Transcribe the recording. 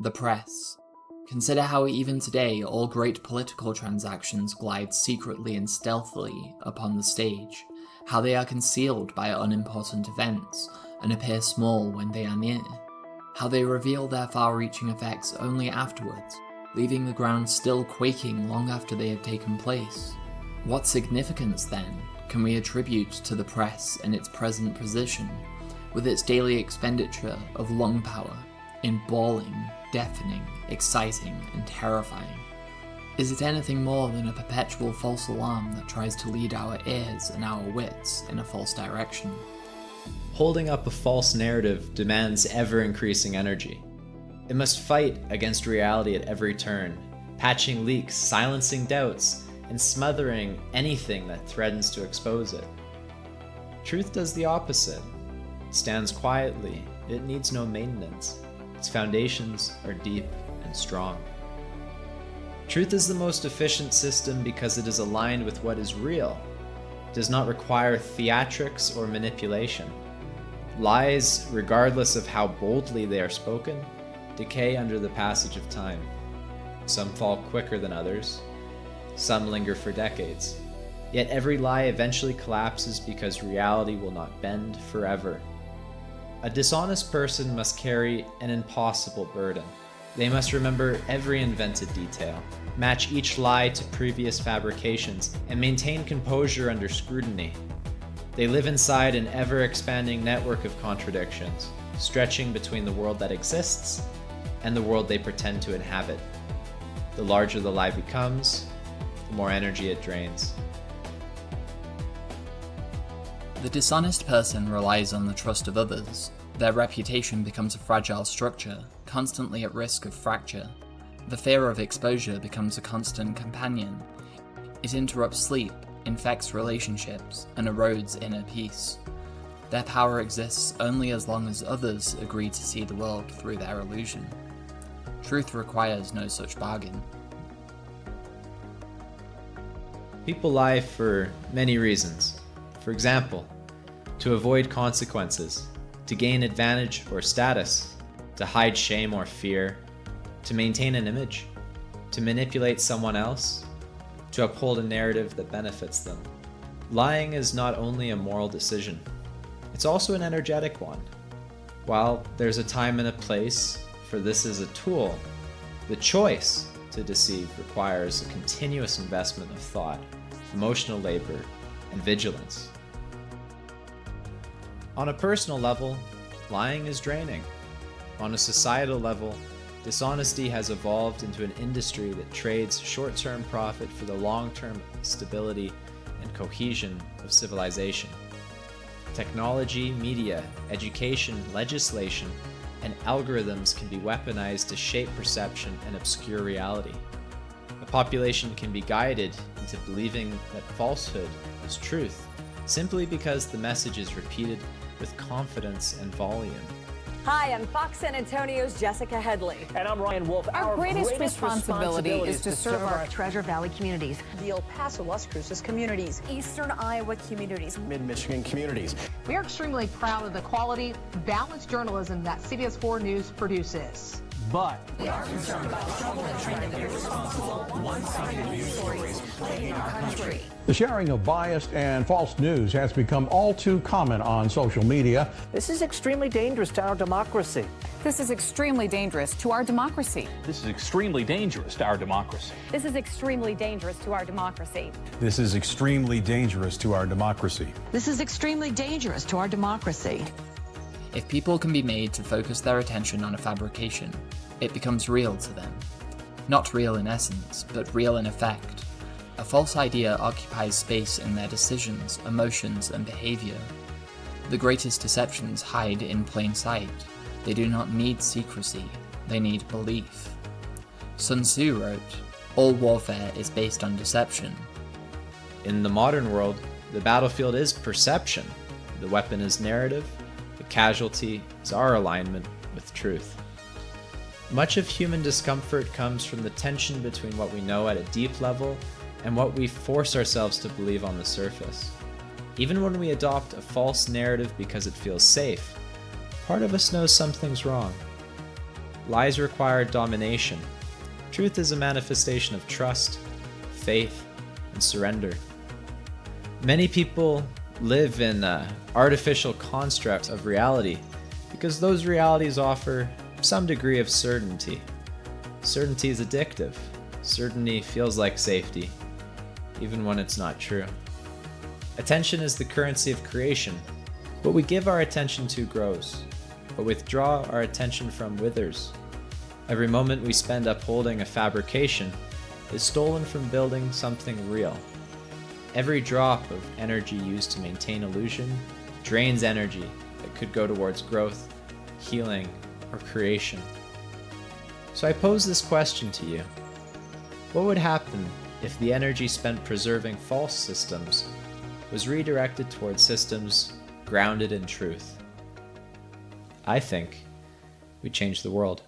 The press. Consider how even today all great political transactions glide secretly and stealthily upon the stage, how they are concealed by unimportant events and appear small when they are near, how they reveal their far-reaching effects only afterwards, leaving the ground still quaking long after they have taken place. What significance, then, can we attribute to the press in its present position, with its daily expenditure of lung power, in bawling, deafening, exciting, and terrifying? Is it anything more than a perpetual false alarm that tries to lead our ears and our wits in a false direction? Holding up a false narrative demands ever-increasing energy. It must fight against reality at every turn, patching leaks, silencing doubts, and smothering anything that threatens to expose it. Truth does the opposite. It stands quietly, it needs no maintenance. Its foundations are deep and strong. Truth is the most efficient system because it is aligned with what is real. It does not require theatrics or manipulation. Lies, regardless of how boldly they are spoken, decay under the passage of time. Some fall quicker than others. Some linger for decades. Yet every lie eventually collapses because reality will not bend forever. A dishonest person must carry an impossible burden. They must remember every invented detail, match each lie to previous fabrications, and maintain composure under scrutiny. They live inside an ever-expanding network of contradictions, stretching between the world that exists and the world they pretend to inhabit. The larger the lie becomes, the more energy it drains. The dishonest person relies on the trust of others. Their reputation becomes a fragile structure, constantly at risk of fracture. The fear of exposure becomes a constant companion. It interrupts sleep, infects relationships, and erodes inner peace. Their power exists only as long as others agree to see the world through their illusion. Truth requires no such bargain. People lie for many reasons. For example, to avoid consequences, to gain advantage or status, to hide shame or fear, to maintain an image, to manipulate someone else, to uphold a narrative that benefits them. Lying is not only a moral decision, it's also an energetic one. While there's a time and a place for this as a tool, the choice to deceive requires a continuous investment of thought, emotional labor, and vigilance. On a personal level, lying is draining. On a societal level, dishonesty has evolved into an industry that trades short-term profit for the long-term stability and cohesion of civilization. Technology, media, education, legislation, and algorithms can be weaponized to shape perception and obscure reality. A population can be guided into believing that falsehood is truth, simply because the message is repeated with confidence and volume. Hi, I'm Fox San Antonio's Jessica Headley. And I'm Ryan Wolf. Our greatest responsibility is to serve our Treasure Valley communities, the El Paso, Las Cruces communities, Eastern Iowa communities, Mid-Michigan communities. we are extremely proud of the quality, balanced journalism that CBS 4 News produces. But We are concerned about the trouble and trying to irresponsible, one-sided news stories plaguing our country. The sharing of biased and false news has become all too common on social media. This is extremely dangerous to our democracy. This is extremely dangerous to our democracy. This is extremely dangerous to our democracy. This is extremely dangerous to our democracy. This is extremely dangerous to our democracy. This is extremely dangerous to our democracy. If people can be made to focus their attention on a fabrication, it becomes real to them. Not real in essence, but real in effect. A false idea occupies space in their decisions, emotions, and behavior. The greatest deceptions hide in plain sight. They do not need secrecy, they need belief. Sun Tzu wrote, "All warfare is based on deception." In the modern world, the battlefield is perception. The weapon is narrative. The casualty is our alignment with truth. Much of human discomfort comes from the tension between what we know at a deep level and what we force ourselves to believe on the surface. Even when we adopt a false narrative because it feels safe, part of us knows something's wrong. Lies require domination. Truth is a manifestation of trust, faith, and surrender. Many people live in artificial constructs of reality because those realities offer some degree of certainty. Certainty is addictive. Certainty feels like safety, even when it's not true. Attention is the currency of creation. What we give our attention to grows. What we withdraw our attention from withers. Every moment we spend upholding a fabrication is stolen from building something real. Every drop of energy used to maintain illusion drains energy that could go towards growth, healing, or creation. So I pose this question to you. What would happen if the energy spent preserving false systems was redirected towards systems grounded in truth? I think we change the world.